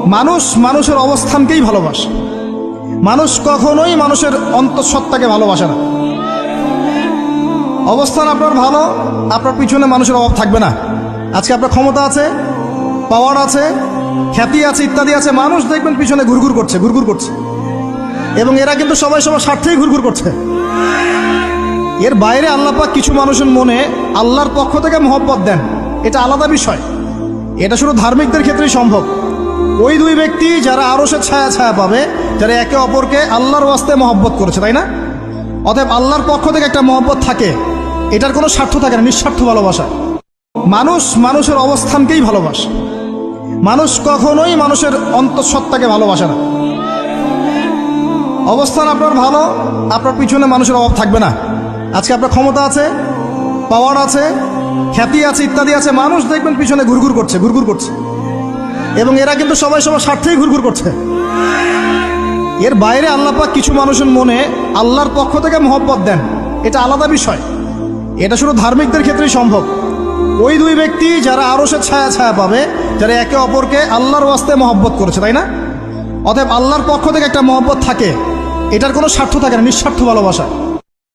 মানুষ মানুষের অবস্থানকেই ভালোবাসে। মানুষ কখনোই মানুষের অন্তঃসত্ত্বাকে ভালোবাসে না। অবস্থান আপনার ভালো, আপনার পিছনে মানুষের অভাব থাকবে না। আজকে আপনার ক্ষমতা আছে, পাওয়ার আছে, খ্যাতি আছে, ইত্যাদি আছে, মানুষ দেখবেন পিছনে ঘুরঘুর করছে এবং এরা কিন্তু সবাই সবার স্বার্থেই ঘুরঘুর করছে। এর বাইরে আল্লাহ পাক কিছু মানুষের মনে আল্লাহর পক্ষ থেকে মহব্বত দেন, এটা আলাদা বিষয়। এটা শুধু ধার্মিকদের ক্ষেত্রেই সম্ভব। ওই দুই ব্যক্তি যারা আরশের ছায়া ছায়া পাবে, যারা একে অপরকে আল্লাহর ওয়াস্তে মহব্বত করেছে, তাই না? অতএব আল্লাহর পক্ষ থেকে একটা মহব্বত থাকে, এটার কোনো স্বার্থ থাকে না, নিঃস্বার্থ ভালোবাসা। মানুষ মানুষের অবস্থানকেই ভালোবাসে। মানুষ কখনোই মানুষের অন্তঃসত্ত্বাকে ভালোবাসে না। অবস্থান আপনার ভালো, আপনার পিছনে মানুষের অভাব থাকবে না। আজকে আপনার ক্ষমতা আছে, পাওয়ার আছে, খ্যাতি আছে, ইত্যাদি আছে, মানুষ দেখবেন পিছনে ঘুরঘুর করছে এবং এরা কিন্তু সবাই সবার স্বার্থেই ঘুরঘুর করছে। এর বাইরে আল্লাহ পাক কিছু মানুষের মনে আল্লাহর পক্ষ থেকে মহব্বত দেন, এটা আলাদা বিষয়। এটা শুধু ধার্মিকদের ক্ষেত্রেই সম্ভব। ওই দুই ব্যক্তি যারা আরশের ছায়া ছায়া পাবে, যারা একে অপরকে আল্লাহর ওয়াস্তে মহব্বত করেছে, তাই না? অতএব আল্লাহর পক্ষ থেকে একটা মহব্বত থাকে, এটার কোনো স্বার্থ থাকে না, নিঃস্বার্থ ভালোবাসা।